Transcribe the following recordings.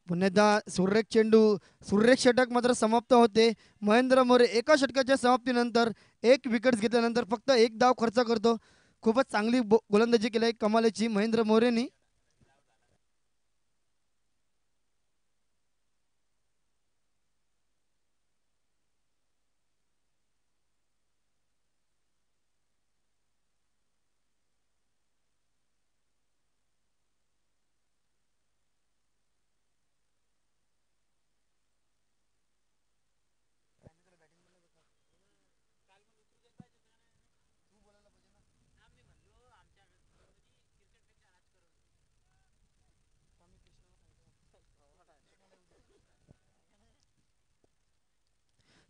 पुन्हा एकदा सुरेख चेंडू, सुरेख षटक मात्र समाप्त होते. महेंद्र मोरे एका षटकाच्या समाप्तीनंतर एक विकेट घेतल्यानंतर फक्त एक धाव खर्च करतो. खूपच चांगली गोलंदाजी केली कमालीची महेंद्र मोरेनी.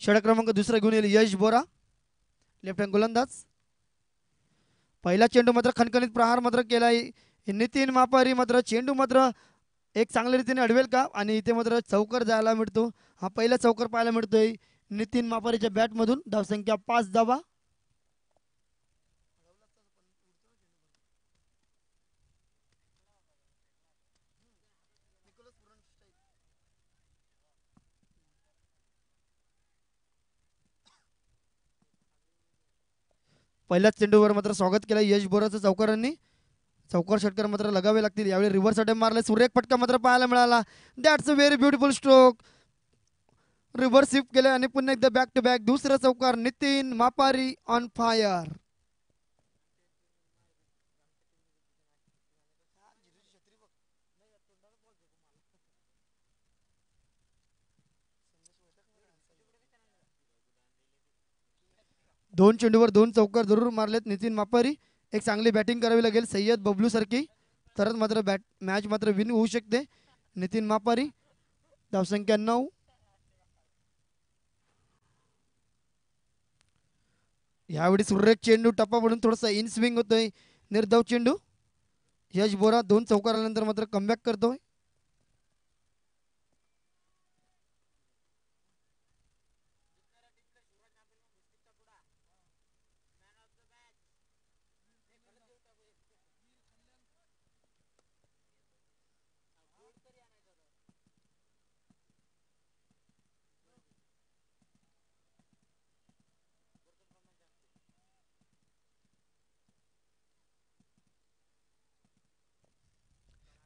षटक क्रमांक दुसरा घेऊन येईल यश बोरा, लेफ्ट हँड गोलंदाज. पहिला चेंडू मात्र खणखणीत प्रहार मात्र केलाय नितीन मापारी. मात्र चेंडू मात्र एक चांगल्या रीतीने अडवेल का, आणि इथे मात्र चौकर जायला मिळतो. हा पहिला चौकर पाहायला मिळतोय नितीन मापारीच्या बॅट मधून. धावसंख्या 5 धावा. पहिल्याच चेंडूवर मात्र स्वागत केलं यश बोराचं चौकारांनी. चौकार षटकार मात्र लगावे लागतील यावेळी. रिव्हर्स अटेम्प्ट मारले, सुरेख फटका मात्र पाहायला मिळाला. That's a very beautiful stroke. Reverse sweep केलं आणि पुन्हा एकदा बॅक टू बॅक दुसरा चौकार. Nitin Mapari on fire. दोन चेंडूवर दोन चौकार जरूर मारलेत नितीन मापारी. एक चांगली बॅटिंग करावी लागेल सय्यद बबलू सारखी, तरच मात्र मॅच मात्र विन होऊ शकते. नितीन मापारी, धावसंख्या 9. यावेळी सुरेख चेंडू टप्पा पडून थोडासा इन स्विंग होतोय. निर्धाव चेंडू. यश बोरा दोन चौकार आल्यानंतर मात्र कमबॅक करतोय.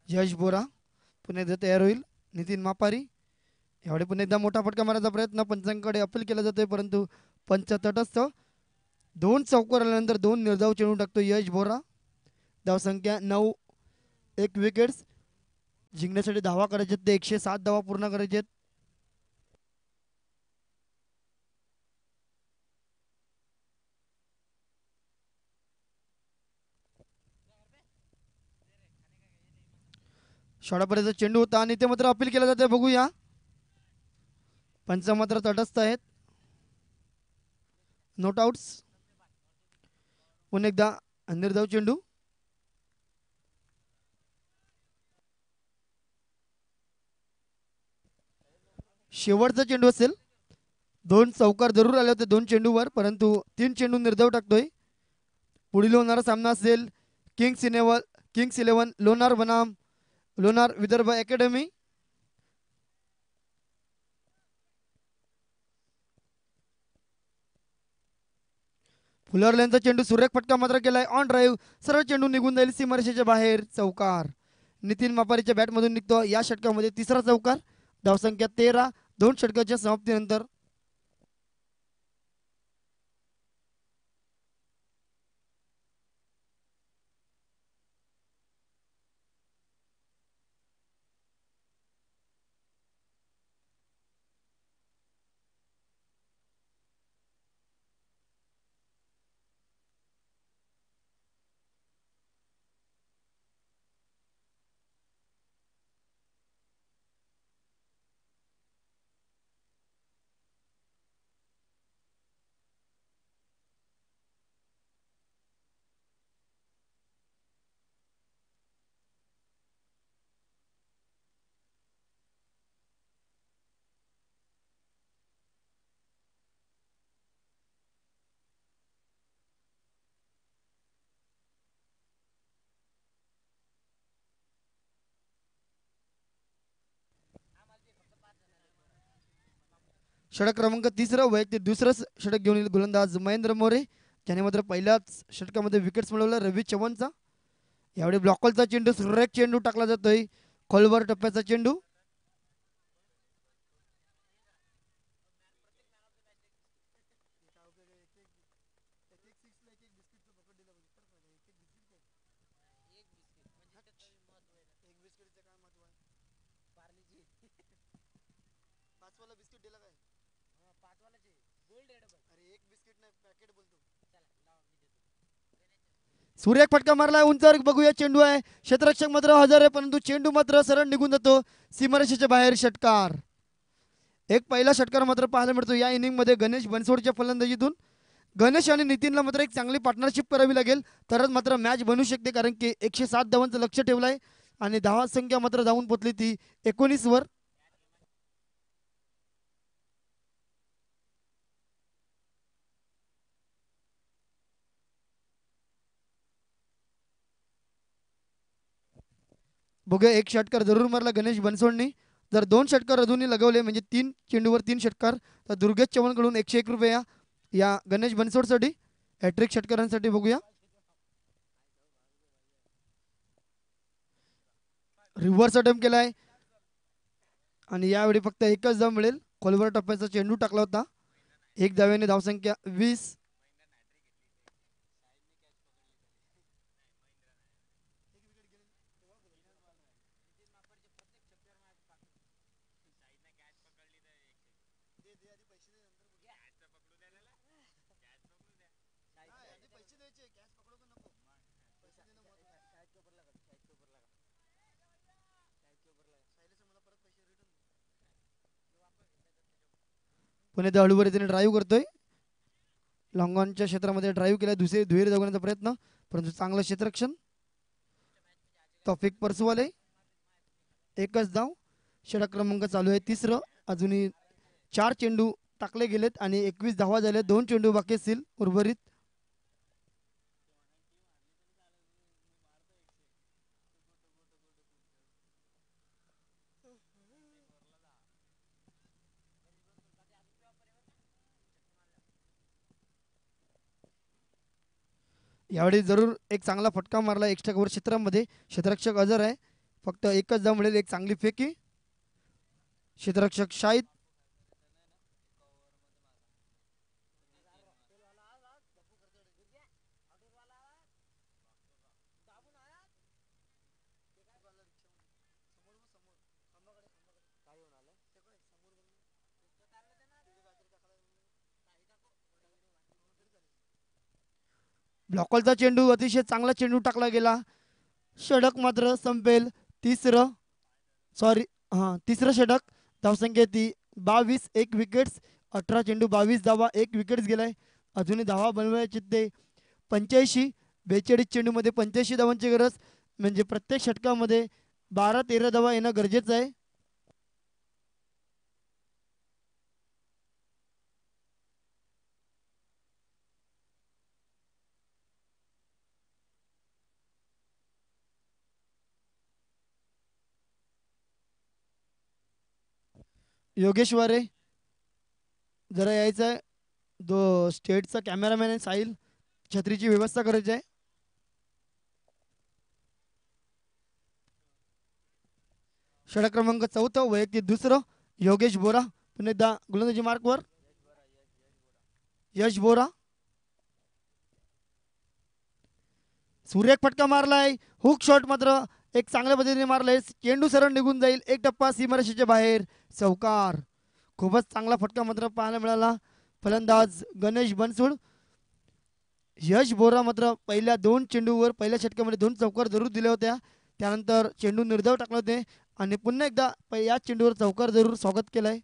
यश बोरा पुन्हा एकदा तयार होईल. नितीन मापारी यावेळी पुन्हा एकदा मोठा फटका मारण्याचा प्रयत्न पंचांकडे अपील केला जातोय, परंतु पंच तटस्थ. दोन चौकार आल्यानंतर दोन निर्धाव चेंडू टाकतो यश बोरा. धावसंख्या 9. एक विकेट्स. जिंकण्यासाठी धावा करायचे ते 107 धावा पूर्ण करायचे. षडापर्यंत चेंडू होता आणि ते मात्र अपील केलं जाते. बघूया, पंच मात्र तटस्थ आहेत. Note outs. पुन्हा एकदा निर्धाव चेंडू. शेवटचा चेंडू असेल. दोन चौकार जरूर आले होते दोन चेंडूवर, परंतु 3 चेंडू निर्धाव टाकतोय. पुढील होणारा सामना असेल किंग्स इलेव्हन लोणार बनाम लोणार विदर्भ अकॅडमी. फुलरलेनचा चेंडू सुरेख फटका मात्र केलाय ऑन ड्राईव्ह. सरळ चेंडू निघून जाईल सीमारेषेच्या बाहेर. चौकार. नितीन मापारीच्या बॅटमधून निघतो या षटकामध्ये तिसरा चौकार. धावसंख्या 13. दोन षटकाच्या समाप्तीनंतर. षटक क्रमांक 3 वैयक्तिक दुसरं षटक घेऊन येईल गोलंदाज महेंद्र मोरे, ज्याने मात्र पहिल्याच षटकामध्ये विकेट्स मिळवला रवी चव्हाणचा. यावेळी ब्लॉकलचा चेंडू सुरेख चेंडू टाकला जातोय, खोलवर टप्प्याचा चेंडू. सूर्य फटका मारलाय उंचावर, बघूया चेंडू आहे, क्षेत्ररक्षक मात्र हजर आहे, परंतु चेंडू मात्र सरळ निघून जातो सीमारेषेच्या बाहेर. षटकार. एक पहिला षटकार मात्र पाहायला मिळतो या इनिंग मध्ये गणेश बनसोडच्या फलंदाजीतून. गणेश आणि नितीनला मात्र एक चांगली पार्टनरशिप करावी लागेल, तरच मात्र मॅच बनू शकते, कारण की 107 धावांचं लक्ष ठेवलंय आणि धावा संख्या मात्र धावून पोचली ती 19 वर. बघूया, एक षटकार जरूर मारला गणेश बनसोडनी. जर 2 षटकार अजूनही लगवले म्हणजे 3 चेंडूवर 3 षटकार, तर दुर्गेश चव्हाणकडून 101 रुपये या गणेश बनसोडसाठी हॅट्रिक षटकारांसाठी. बघूया, रिव्हर्स अटेम्प्ट केलाय आणि यावेळी फक्त एकच धाव मिळेल. खोलवर टप्प्याचा चेंडू टाकला होता. एक धाव्याने धावसंख्या 20. पुणे हळूवर त्याने ड्राईव्ह करतोय, लॉंगॉनच्या क्षेत्रामध्ये ड्राईव्ह केला, दुसरे दुहेरी धावण्याचा प्रयत्न, परंतु चांगलं क्षेत्ररक्षण. तौफिक परसवाले एकच धाव. षटक क्रमांक चालू आहे 3. अजूनही 4 चेंडू टाकले गेलेत आणि 21 धावा झाल्या. 2 चेंडू बाकी असतील उर्वरित. यावेळी जरूर एक चांगला फटका मारला एक्स्ट्रा कव्हर क्षेत्रामध्ये. क्षेत्ररक्षक हजर आहे, फक्त एकच धाव मिळेल. एक चांगली फेकी. क्षेत्ररक्षक शाहिद. ब्लॉकलचा चेंडू अतिशय चांगला चेंडू टाकला गेला. षटक मात्र संपेल 3. सॉरी, तिसरं षटक. धावसंख्या ती 22. 1 विकेट्स, 18 चेंडू 22 धावा, 1 विकेट्स गेलाय. अजूनही धावा बनवायचे ते 85. 42 चेंडूमध्ये 85 धावांची गरज, म्हणजे प्रत्येक षटकामध्ये 12-13 धावा येणं गरजेचं आहे. योगेश वारे जरा यायचं आहे. स्टेटचा कॅमेरामॅन आहे साहिल, छत्रीची व्यवस्था करायची आहे. षटक क्रमांक 4 वैयक्तिक दुसरं. योगेश बोरा पुन्हा एकदा गोलंदाजी मार्कवर. यश बोरा. सूर्य फटका मारलाय, हुक शॉट मात्र एक चांगल्या पद्धतीने मारलाय, चेंडू सरळ निघून जाईल. एक टप्पा सीमारेषेच्या बाहेर. चौकार. खूपच चांगला फटका मात्र पाहायला मिळाला. फलंदाज गणेश बनसोड. यश बोरा मात्र पहिल्या 2 चेंडूवर पहिल्या षटकामध्ये 2 चौकार जरूर दिल्या होत्या, त्यानंतर चेंडू निर्धाव टाकले होते आणि पुन्हा एकदा या चेंडूवर चौकार जरूर स्वागत केलंय.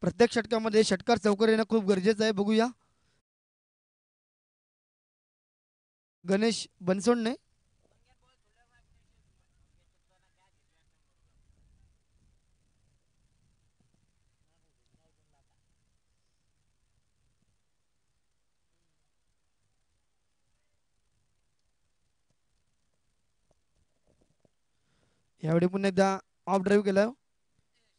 प्रत्येक षटकामध्ये षटकार चौकार येणं खूप गरजेचं आहे. बघूया, गणेश बनसोडने यावेळी पुन्हा एकदा ऑफ ड्राईव्ह केला.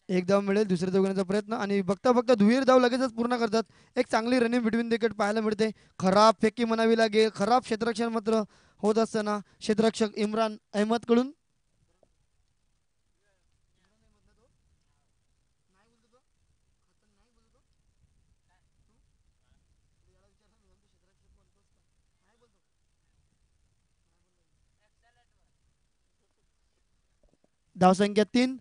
एक धाव मिळेल दुसऱ्या धाव प्रयत्न आणि बघता बघता दुहेरी धाव लगेचच पूर्ण करतात. एक चांगली रनिंग बिटवीन विकेट पाहायला मिळते. खराब फेकी म्हणावी लागेल. खराब क्षेत्ररक्षण मात्र होत असताना क्षेत्ररक्षक इम्रान अहमद कडून धावसंख्या 3.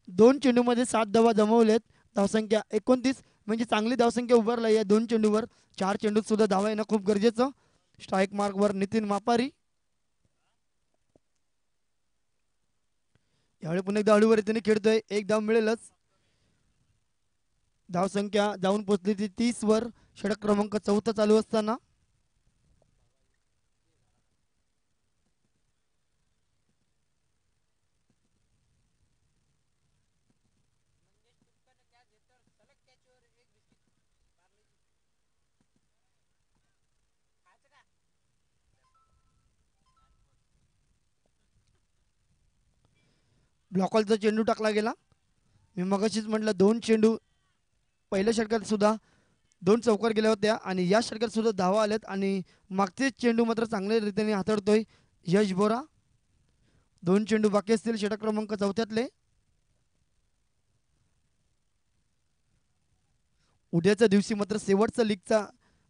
2 चेंडूमध्ये 7 धावा जमवलेत. धावसंख्या 29 म्हणजे चांगली धावसंख्या उभारली आहे 2 चेंडूवर. 4 चेंडूत सुद्धा धावा येणं खूप गरजेचं. स्ट्राईक मार्कवर नितीन मापारी. यावेळी पुन्हा एकदा हळूवर त्याने खेळतोय. एक धाव मिळेलच. धावसंख्या जाऊन पोहोचली ती 30 वर. षटक क्रमांक 4 चालू असताना ब्लॉकॉलचा चेंडू टाकला गेला. मी मगाशीच म्हटलं 2 चेंडू पहिल्या षटकात सुद्धा 2 चौकार गेल्या होत्या आणि या षटकात सुद्धा धावा आल्यात आणि मागचे चेंडू मात्र चांगल्या रीतीने हाताळतोय यश बोरा. 2 चेंडू बाकी असतील षटक क्रमांक 4 उद्याच्या दिवशी मात्र शेवटचा लीगचा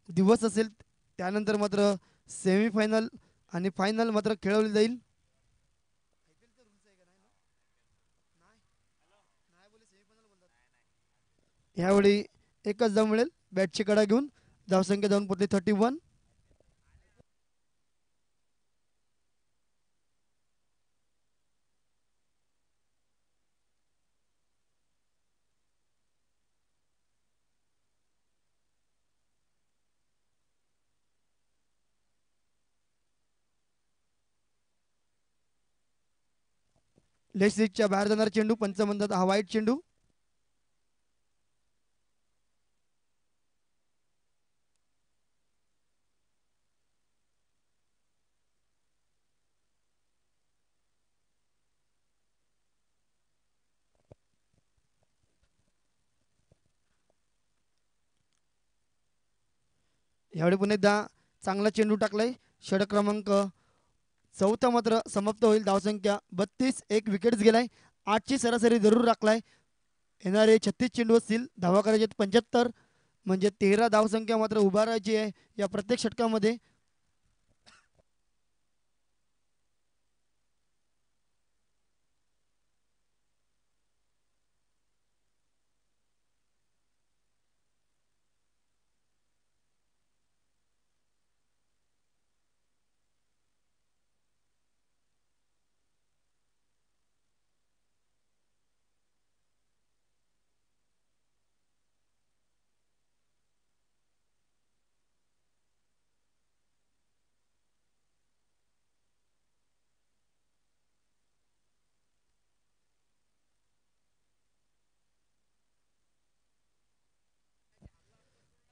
दिवस असेल. त्यानंतर मात्र सेमीफायनल आणि फायनल मात्र खेळवली जाईल. यावेळी एकच धाव मिळेल बॅटची कडा घेऊन. धावसंख्या जाऊन पोहोचली 31. लेग स्लिपच्या बाहेर जाणारा चेंडू पंच म्हणतात हा वाईट चेंडू. यावेळी पुन्हा एकदा चांगला चेंडू टाकलाय. षटक क्रमांक 4 मात्र समाप्त होईल. धावसंख्या 32. एक विकेट्स गेलाय. 8ची सरासरी जरूर राखलाय. येणारे 36 चेंडू असतील. धावा करायचे 75 म्हणजे 13 धावसंख्या मात्र उभारायची आहे या प्रत्येक षटकामध्ये.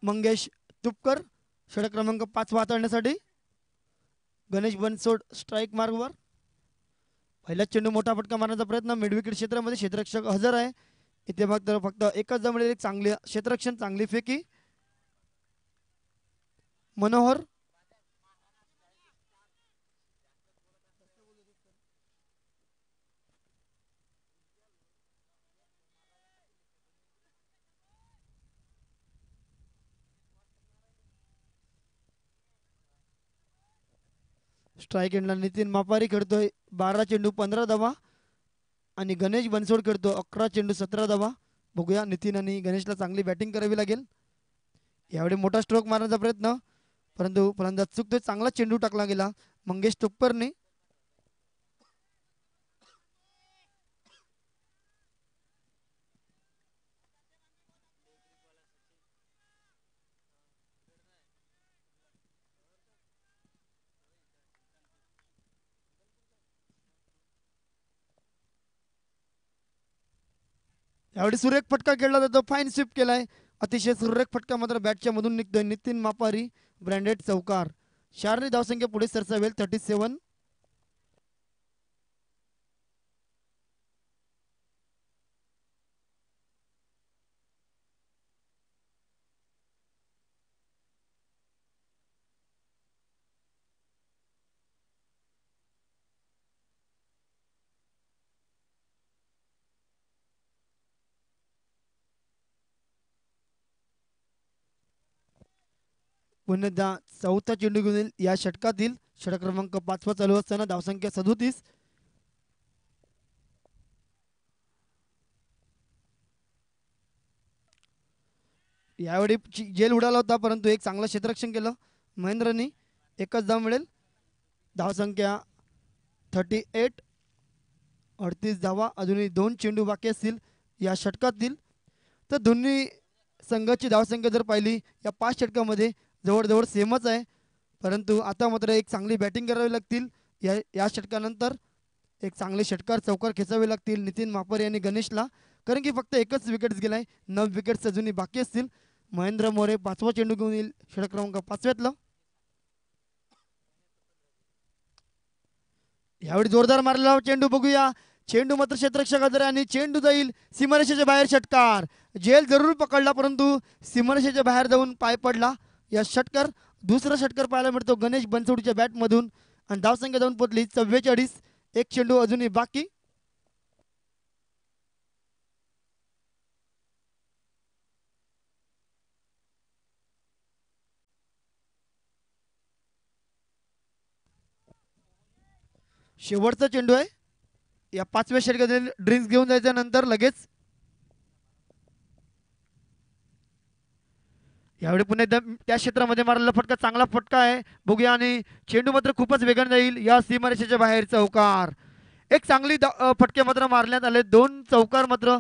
मंगेश तुपकर षटक क्रमांक 5 हाताळण्यासाठी. गणेश बनसोड स्ट्राईक मार्गवर. पहिला चेंडू मोठा फटका मारण्याचा प्रयत्न मिडविकेट क्षेत्रामध्ये क्षेत्ररक्षक हजर आहे. इथे मात्र फक्त एकच जमलेली चांगली क्षेत्ररक्षण चांगली फेकी. मनोहर स्ट्राईक एंडला नितीन मापारी खेळतोय 12 चेंडू 15 धावा आणि गणेश बनसोड खेळतो 11 चेंडू 17 धावा. बघूया नितीन आणि गणेशला चांगली बॅटिंग करावी लागेल. यावेळी मोठा स्ट्रोक मारण्याचा प्रयत्न परंतु फलंदाज चुकतोय. चांगला चेंडू टाकला गेला मंगेश तुपकरने. यावेळी सुरेख फटका खेळला जातो. फाईन स्वीप केलाय. अतिशय सुरेख फटका मात्र बॅटच्या मधून निघतोय. नितीन मापारी ब्रँडेड चौकार. शारनी धावसंख्या पुढे सरसावेल 37. पुन्हा एकदा चौथा चेंडू घेऊन येईल या षटकातील. षटक क्रमांक 5 चालू असताना धावसंख्या 37. यावेळी जेल उडाला होता परंतु एक चांगलं क्षेत्ररक्षण केलं महेंद्रनी. एकच धाव मिळेल. धावसंख्या 38. 38 धावा. अजूनही 2 चेंडू बाकी असतील या षटकातील. तर दोन्ही संघाची धावसंख्या जर पाहिली या 5 षटकामध्ये जवळजवळ सेमच आहे. परंतु आता मात्र एक चांगली बॅटिंग करावी लागतील या षटकानंतर. एक चांगले षटकार चौकार खेचावे लागतील नितीन मापारी आणि गणेशला. कारण की फक्त एकच विकेट्स गेलाय. 9 विकेट्स अजूनही बाकी असतील. महेंद्र मोरे 5वा चेंडू घेऊन येईल षटक क्रमांक 5व्यातला. यावेळी जोरदार मारलेला चेंडू बघूया. चेंडू मात्र क्षेत्ररक्षकाकडे आणि चेंडू जाईल सीमारेषेच्या बाहेर. षटकार. जेल जरूर पकडला परंतु सीमारेषेच्या बाहेर जाऊन पाय पडला या षटकार. दुसरा षटकार पाहायला मिळतो गणेश बनसोडीच्या बॅटमधून आणि धावसंख्या जाऊन पोहोचली 44. एक चेंडू अजूनही बाकी. शेवटचा चेंडू आहे या 5व्या षटकातील. ड्रिंक्स घेऊन जायच्या नंतर लगेच. यावेळी पुन्हा एकदा त्या क्षेत्रामध्ये मारलेला फटका चांगला फटका आहे बघूया. आणि चेंडू मात्र खूपच वेगाने जाईल या सीमारेषेच्या बाहेर. चौकार. एक चांगली फटके मात्र मारण्यात आले. 2 चौकार मात्र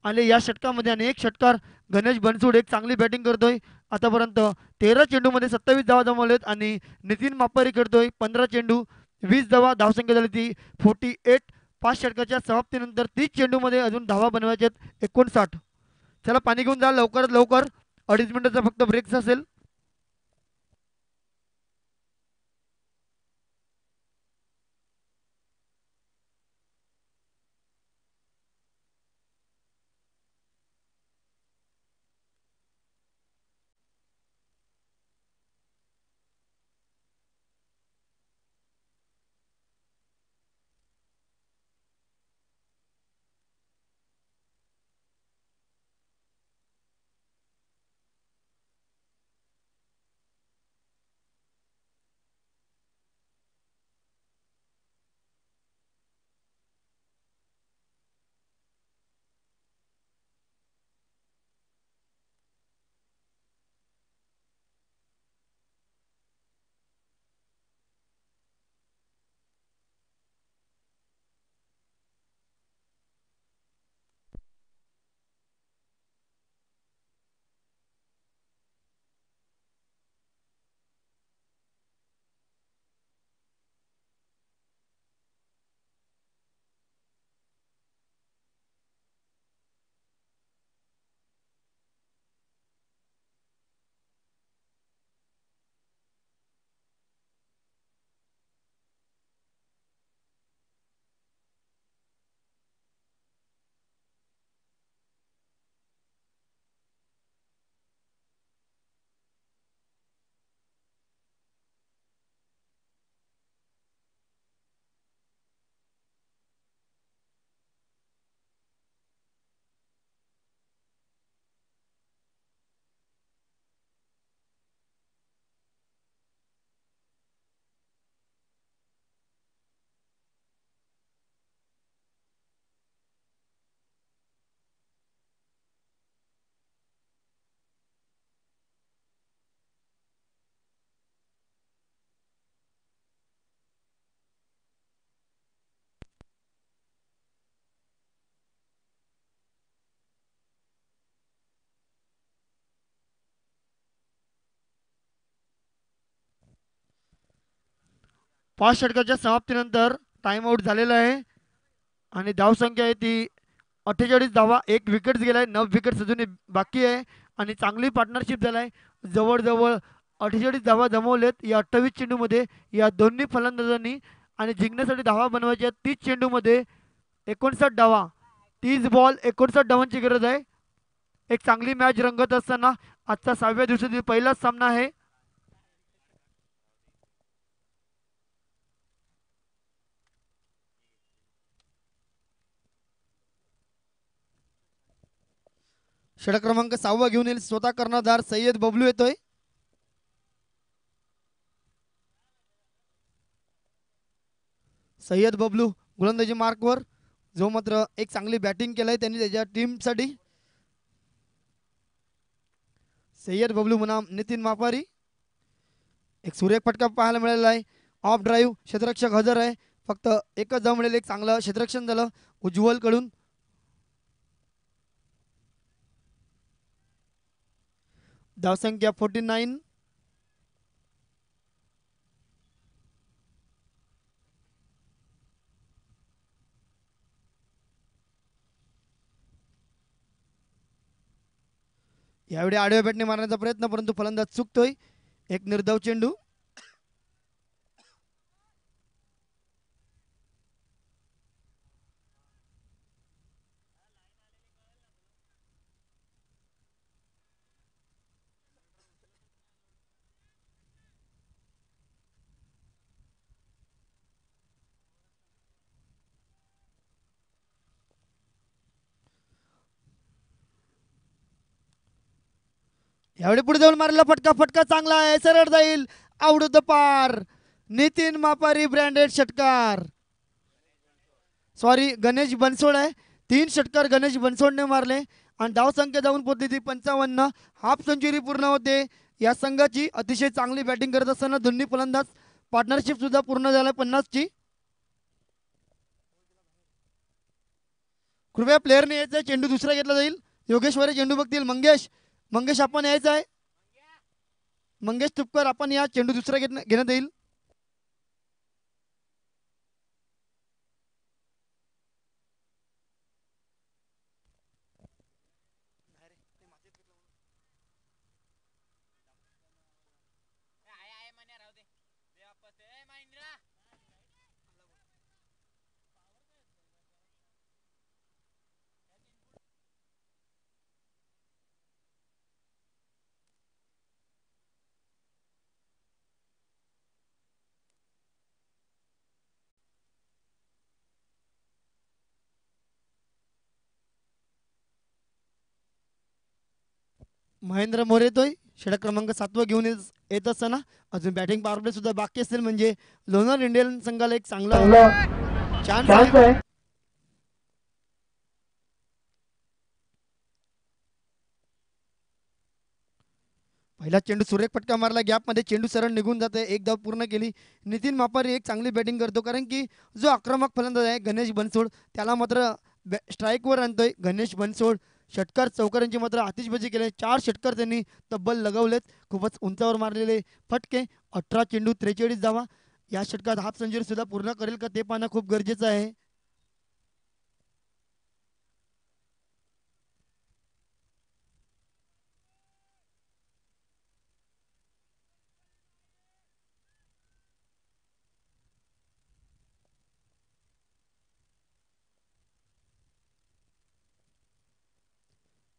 आले या षटकामध्ये आणि एक षटकार. गणेश बनसोड एक चांगली बॅटिंग करतोय आतापर्यंत. 13 चेंडूमध्ये 27 धावा जमवलेत आणि नितीन मापारी खेळतोय 15 चेंडू 20 धावा. धावसंख्या झाली ती 48. 5 षटकाच्या समाप्तीनंतर 30 चेंडूमध्ये अजून धावा बनवायच्यात 59. चला पाणी घेऊन जा लवकरात लवकर. 2.5 मिनिटाचा फक्त ब्रेक असेल. पाच षटकाच्या समाप्तीनंतर टाइम आउट झालेला आहे आणि धावसंख्या आहे ती 48 धावा. एक विकेट गेलाय. 9 विकेट्स अजून बाकी आहे आणि चांगली पार्टनरशिप झालाय. जवळजवळ 48 धावा जमवलेत या 28 चेंडूमध्ये या दोन्ही फलंदाजांनी आणि जिंकण्यासाठी धावा बनवायच्या 30 चेंडूमध्ये 59 धावा. 30 बॉल 59 धावांची गरज आहे. एक चांगली मॅच रंगत असताना आजचा 6व्या दिवसातील पहिलाच सामना आहे. षटक क्रमांक 6 घेऊन येईल स्वतः कर्णधार सय्यद बबलू येतोय. सय्यद बबलू गोलंदाजी मार्कवर, जो मात्र एक चांगली बॅटिंग केलंय त्यांनी त्याच्या टीमसाठी. सय्यद बबलू बनाम नितीन मापारी. एक सुरेख फटका पाहायला मिळालेला आहे. ऑफ ड्राईव्ह क्षेत्ररक्षक हजर आहे. फक्त एकच धाव मिळेल. एक चांगलं क्षेत्ररक्षण झालं उज्ज्वल कडून. धावसंख्या 49. यावेळी आडव्या बॅटने मारण्याचा प्रयत्न, परंतु फलंदाज चुकतोय. एक निर्धाव चेंडू. यावेळी पुढे जाऊन मारलेला फटका, फटका चांगला आहे, सरळ जाईल, आउट ऑफ द पार. नितीन मापारी ब्रँडेड षटकार. सॉरी, गणेश बनसोड आहे. 3 षटकार गणेश बनसोडने मारले आणि धाव संख्या जाऊन पोहोचली ती 55. हाफ सेंचुरी पूर्ण होते या संघाची. अतिशय चांगली बॅटिंग करत असताना दोन्ही फलंदाज पार्टनरशिप सुद्धा पूर्ण झाला 50ची. कृपया प्लेअरने यायचं, चेंडू दुसरा घेतला जाईल. योगेश्वरी चेंडू बघतील. मंगेश आपण यायचं आहे. मंगेश तुपकर आपण या, चेंडू दुसरा घेण्यात येईल. महेंद्र मोरे येतोय षटक क्रमांक 7 घेऊन येत असताना. अजून बॅटिंग पॉवर प्ले सुद्धा बाकी असेल, म्हणजे लोणार इंडियन संघाला एक चांगला चान्स आहे. पहिला चेंडू सुरेख फटका मारला, गॅप मध्ये चेंडू सरळ निघून जाते. एक धाव पूर्ण केली. नितीन मापारी एक चांगली बॅटिंग करतो, कारण की जो आक्रमक फलंदाज आहे गणेश बनसोड त्याला मात्र स्ट्राईकवर आणतोय. गणेष बनसोड षटकार चौकारांची मात्र आतिषबाजी केली. 4 षटकार त्यांनी तब्बल लगवलेत. खूपच उंचावर मारलेले फटके. 18 चेंडू 43 धावा. या षटकात हाफ सेंचुरी सुद्धा पूर्ण करेल का ते पाहणं खूप गरजेचं आहे.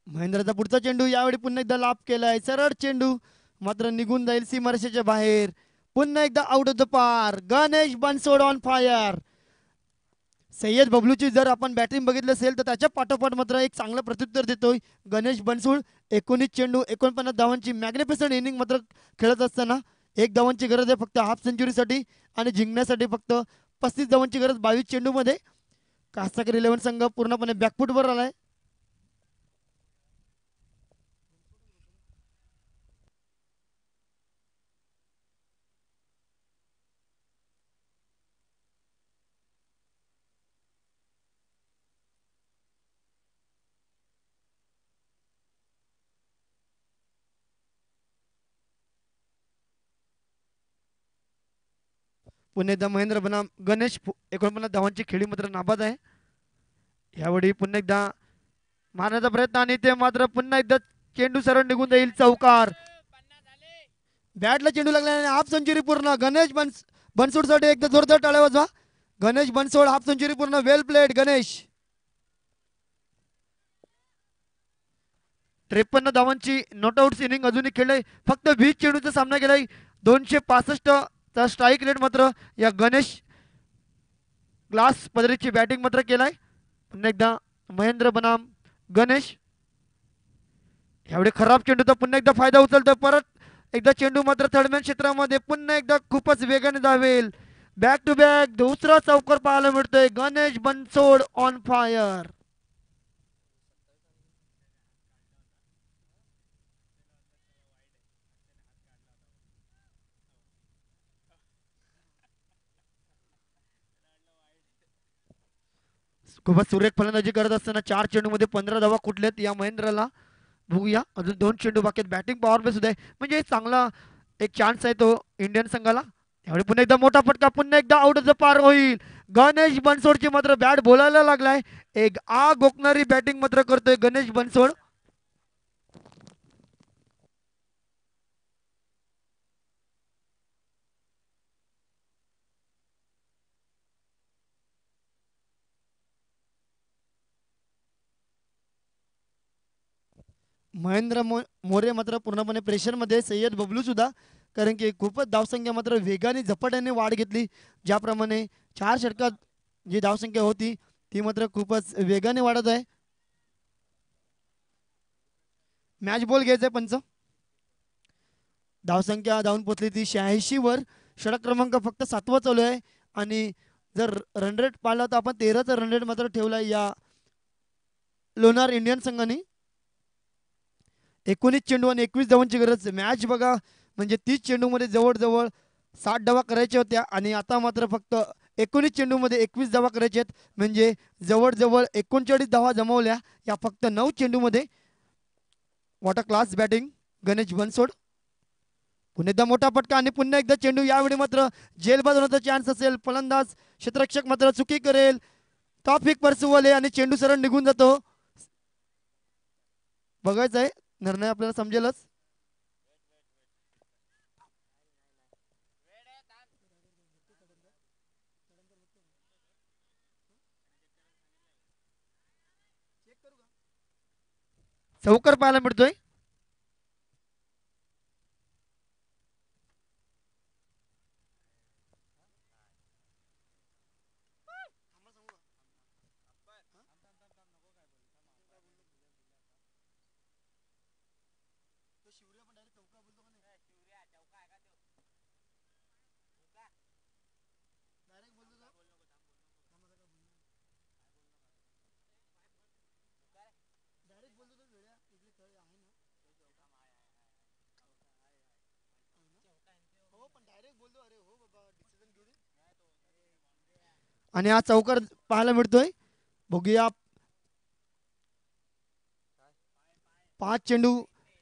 महेंद्रचा पुढचा चेंडू यावेळी पुन्हा एकदा लाभ केलाय. सरळ चेंडू मात्र निघून जाईल सीमारेषेच्या बाहेर. पुन्हा एकदा out of the park. Ganesh Bansode on fire. Syed बबलूची जर आपण बॅटिंग बघितलं असेल तर त्याच्या पाठोपाठ मात्र एक चांगलं प्रत्युत्तर देतोय गणेश बनसोड. 19 चेंडू 49 धावांची मॅग्निफिसंट इनिंग मात्र खेळत असताना 1 धावांची गरज आहे फक्त हाफ सेंचुरीसाठी, आणि जिंकण्यासाठी फक्त 35 धावांची गरज 22 चेंडूमध्ये. कासाकर 11 संघ पूर्णपणे बॅकफुटवर आलाय. पुन्हा एकदा महेंद्र बनाम गणेश 49 धावांची खेळी मात्र नाबाद आहे. यावेळी पुन्हा एकदा मारण्याचा प्रयत्न, आणि ते मात्र पुन्हा एकदा चेंडू सरळ निघून जाईल. चौकार. बॅटला चेंडू लागल्याने हाफ सेंचुरी पूर्ण. गणेश बनसोड साठी एकदा जोरदार टाळ्या वाजवा. गणेश बनसोड हाफ सेंचुरी पूर्ण. वेल प्लेड गणेश. 53 धावांची नॉट आउट इनिंग अजूनही खेळले. फक्त 20 चेंडूचा सामना केलाय. 265 चा स्ट्राईक रेट मात्र या गणेश ग्लास पदरीची बॅटिंग मात्र केलाय. पुन्हा एकदा महेंद्र बनाम गणेश. यावेळी खराब चेंडूचा पुन्हा एकदा फायदा उचलतो. परत एकदा चेंडू मात्र थर्डमॅन क्षेत्रामध्ये पुन्हा एकदा खूपच वेगाने धावेल. बॅक टू बॅक दुसरा चौकार पाहायला मिळतोय. Ganesh Bansode on fire. खूपच सुरेख फलंदाजी करत असताना 4 चेंडूमध्ये 15 धावा कुठल्यात या महेंद्रला. बघूया अजून 2 चेंडू बाकी आहेत. बॅटिंग पॉवर प्ले सुद्धा आहे म्हणजे चांगला एक चान्स आहे तो इंडियन संघाला. यावेळी पुन्हा एकदा मोठा फटका, पुन्हा एकदा आउट ऑफ द पार होईल. गणेश बनसोडची मात्र बॅट बोलायला लागलाय. एक आग ओकणारी बॅटिंग मात्र करतोय गणेश बनसोड. मोरे मात्र पूर्णपणे प्रेशरमध्ये. सय्यद बबलू सुद्धा, कारण की खूपच धावसंख्या मात्र वेगाने झपाट्याने वाढ घेतली. ज्याप्रमाणे 4 षटकात जी धावसंख्या होती ती मात्र खूपच वेगाने वाढत आहे. मॅच बॉल घ्यायचा पंच. धावसंख्या धावून पोचली ती 86 वर. षटक क्रमांक फक्त 7वा चालू आहे आणि जर रन रेट पाळला तर आपण 13चा रन रेट मात्र ठेवला या लोणार इंडियन संघाने. 19 चेंडू आणि 21 धावांची गरज. मॅच बघा म्हणजे 30 चेंडूमध्ये जवळजवळ 60 धावा करायच्या होत्या आणि आता मात्र फक्त 19 चेंडूमध्ये 21 धावा करायच्या आहेत. म्हणजे जवळजवळ 39 धावा जमवल्या या फक्त 9 चेंडूमध्ये. What a class batting Ganesh Bansode. पुन्हा एकदा मोठा फटका आणि पुन्हा एकदा चेंडू. यावेळी मात्र जेलबाद होण्याचा चान्स असेल. फलंदाज क्षेत्ररक्षक मात्र चुकी करेल. टॉपिक परसुवले आणि चेंडू सरळ निघून जातो. बघायचं आहे निर्णय आपल्याला समजेलच. चौकार पाहायला मिळतोय. आणि हा चौकार पाहायला मिळतोय. बघूया 5 चेंडू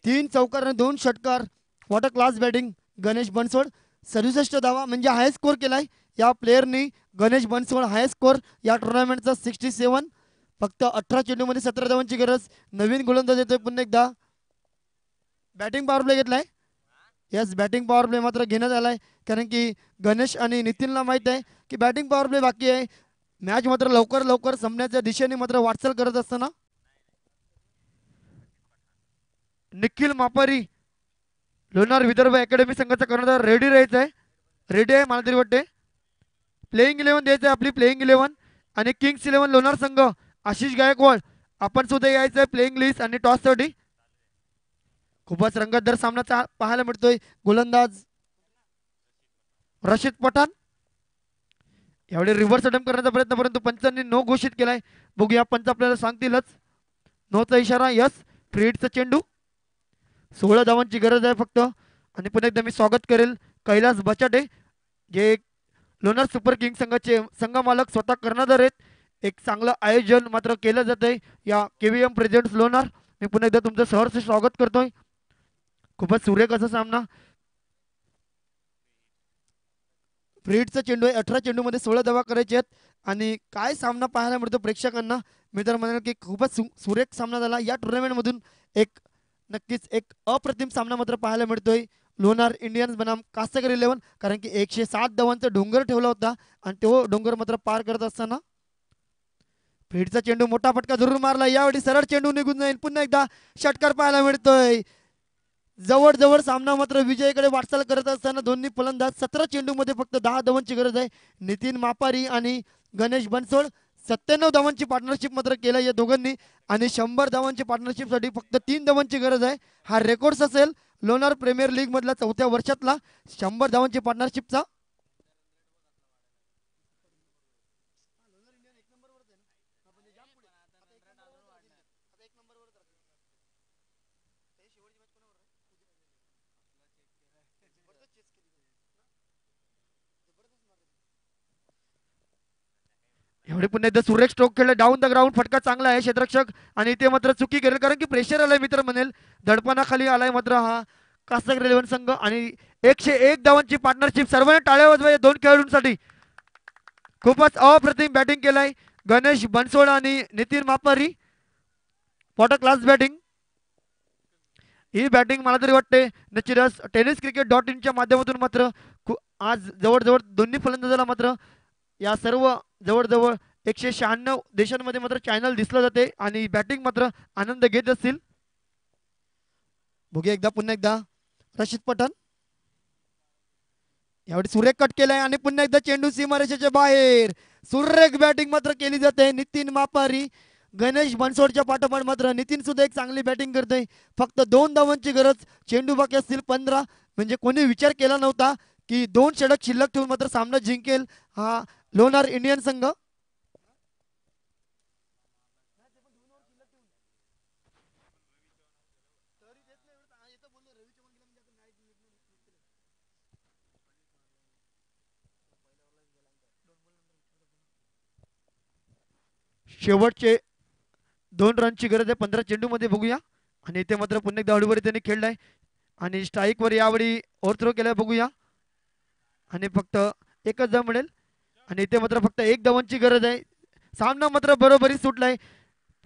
3 चौकार आणि 2 षटकार. What a class batting Ganesh Bansod. 67 धावा म्हणजे हाय स्कोर केलाय या प्लेयरनी. गणेश बनसोड हाय स्कोर या टुर्नामेंटचा 67. फक्त 18 चेंडूमध्ये 17 धावांची गरज. नवीन गोलंदाज येतोय पुन्हा एकदा. बॅटिंग पॉवर प्ले घेतलाय. यस बॅटिंग पॉवर प्ले मात्र घेण्यात आलाय कारण की गणेश आणि नितीनला माहित आहे की बॅटिंग पॉवर प्ले बाकी आहे. मॅच मात्र लवकर लवकर संपण्याच्या दिशेने मात्र वाटचाल करत असताना निखिल मापारी लोणार विदर्भ अकॅडमी संघाचा कर्णधार रेडी राहायचा आहे. रेडी आहे मला तरी वाटते. प्लेइंग 11 द्यायचं आहे आपली. प्लेइंग 11 आणि किंग्स 11 लोणार संघ. आशिष गायकवाड आपण सुद्धा यायचं आहे प्लेइंग लिस्ट आणि टॉससाठी. खूपच रंगतदार सामना पाहायला मिळतोय. गोलंदाज रशीद पठाण यावेळी रिव्हर्स अटेम्प्ट करण्याचा प्रयत्न, परंतु पंचांनी नो घोषित केलाय. बघूया पंच आपल्याला सांगतीलच. नोचा इशारा. यस फ्रीडचा चेंडू. 16 धावांची गरज आहे फक्त. आणि पुन्हा एकदा मी स्वागत करेल कैलास बचाटे जे लोणार सुपर किंग संघाचे संघ मालक स्वतः कर्णधार आहेत. एक चांगलं आयोजन मात्र केलं जात आहे या KVM प्रेझेंट्स लोणार. मी पुन्हा एकदा तुमचं सहर्ष स्वागत करतोय. खूपच सुरेख असा सामना. फ्रीडचा चेंडू आहे. 18 चेंडूमध्ये 16 धावा करायचे आहेत. आणि काय सामना पाहायला मिळतो प्रेक्षकांना. मी तर म्हणेन की खूपच सुरेख सामना झाला. या टुर्नामेंटमधून एक नक्कीच एक अप्रतिम सामना मात्र पाहायला मिळतोय. लोणार इंडियन्स बनाम कास्तकर 11. कारण की 107 धावांचा डोंगर ठेवला होता आणि तो डोंगर मात्र पार करत असताना फ्रीडचा चेंडू मोठा फटका जरूर मारला. यावेळी सरळ चेंडू निघून जाईल. पुन्हा एकदा षटकार पाहायला मिळतोय. जवळजवळ सामना मात्र विजयाकडे वाटचाल करत असताना दोन्ही फलंदाज 17 चेंडूमध्ये फक्त 10 धावांची गरज आहे. नितीन मापारी आणि गणेश बनसोड 97 धावांची पार्टनरशिप मात्र केलं या दोघांनी. आणि 100 धावांची पार्टनरशिपसाठी फक्त 3 धावांची गरज आहे. हा रेकॉर्ड्स असेल लोणार प्रीमियर लीग मधला 4थ्या वर्षातला 100 धावांची पार्टनरशिपचा. यावेळी पुन्हा एकदा सुरेख स्ट्रोक खेळला डाऊन द ग्राउंड फटका चांगला आहे क्षेत्ररक्षक आणि इथे मात्र चुकी करेल कारण की प्रेशर आलाय मित्र म्हणेल दडपणाखाली आलाय मात्र हा कासक रेल्वे संघ आणि 101 धावांची पार्टनरशिप सर्वांना टाळ्या वाजवा या दोन खेळाडूंसाठी खूपच अप्रतिम बॅटिंग केलाय गणेश बनसोड आणि Nitin Mapari what a class batting he batting मला तरी वाटते निश्चितच टेनिस क्रिकेट .in च्या माध्यमातून मात्र आज जवळजवळ दोन्ही फलंदाजाला मात्र या सर्व जवळजवळ 196 देशांमध्ये मात्र चॅनल दिसलं जाते आणि बॅटिंग मात्र आनंद घेत असतील बघूया एकदा पुन्हा एकदा रशीद पठाण यावेळी सुरेख कट केलाय आणि पुन्हा एकदा चेंडू सीमारेषेच्या बाहेर सुरेख बॅटिंग मात्र केली जाते नितीन मापारी गणेश बनसोडच्या पाठोपाठ मात्र नितीन सुद्धा एक चांगली बॅटिंग करते फक्त 2 धावांची गरज चेंडू बाकी असतील 15 म्हणजे कोणी विचार केला नव्हता की 2 षटक शिल्लक ठेवून मात्र सामना जिंकेल हा लोणार इंडियन संघ शेवटचे 2 रनची गरज आहे 15 चेंडू मध्ये बघूया आणि इथे मात्र पुन्हा एकदा हळूवारी त्यांनी खेळलाय आणि स्ट्राईक वर यावेळी ओव्हरथ्रो केलाय बघूया आणि फक्त एकच धाव मिळेल आणि इथे मात्र फक्त 1 धावांची गरज आहे सामना मात्र बरोबरी सुटलाय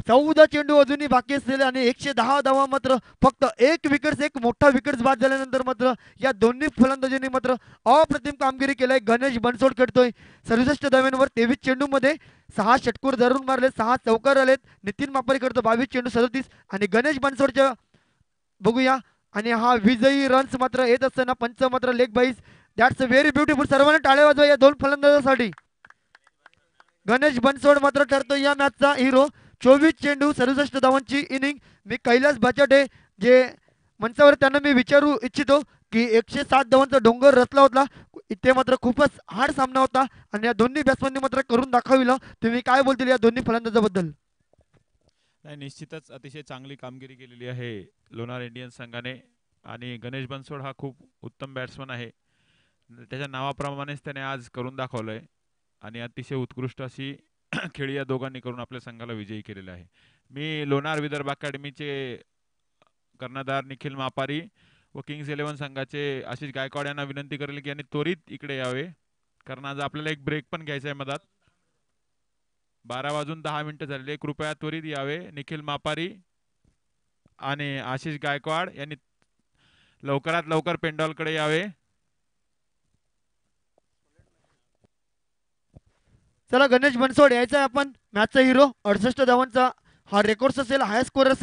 14 चेंडू अजूनही बाकी असलेले आणि 110 धावा मात्र फक्त एक विकेट एक मोठा विकेट बाद झाल्यानंतर मात्र या दोन्ही फलंदाजांनी मात्र अप्रतिम कामगिरी केलाय गणेश बनसोड खेळतोय 67 धाव्यांवर 23 चेंडू मध्ये 6 षटकोर धरून मारले 6 चौकार आलेत नितीन मापारी करतो 22 चेंडू 37 आणि गणेश बनसोडच्या बघूया आणि हा विजयी रन्स मात्र येत असताना पंच मात्र लेग बाईस दॅट्स व्हेरी ब्युटिफुल सर्वांना टाळ्या वाजवा या दोन फलंदाजांसाठी गणेश बनसोड मात्र ठरतो या मॅचचा हिरो 24 चेंडू 67 धावांची इनिंग मी कैलास बाचाटे जे मंचावर त्यांना मी विचारू इच्छितो की 107 धावांचा डोंगर रचला होता इथे मात्र खूपच हार्ड सामना होता आणि या दोन्ही बॅट्समॅननी मात्र करून दाखविलं तुम्ही काय बोलतील या दोन्ही फलंदाजाबद्दल नाही निश्चितच अतिशय चांगली कामगिरी केलेली आहे लोणार इंडियन संघाने आणि गणेश बनसोड हा खूप उत्तम बॅट्समन आहे त्याच्या नावाप्रमाणेच त्याने आज करून दाखवलंय आणि अतिशय उत्कृष्ट अशी खेळी या दोघांनी करून आपल्या संघाला विजयी केलेला आहे मी लोणार विदर्भ अकॅडमीचे कर्णधार निखिल मापारी व किंग्स 11 संघाचे आशिष गायकवाड यांना विनंती करेल की यांनी त्वरित इकडे यावे कारण आज आपल्याला एक ब्रेक पण घ्यायचा आहे मधात 12:10 झालेले कृपया त्वरित यावे निखिल मापारी आणि आशिष गायकवाड यांनी लवकरात लवकर पेंडॉलकडे यावे चला गणेश बनसोड यायचा आपण मॅचचा हिरो 68 धावांचा हा रेकॉर्ड असेल हाय स्कोर असेल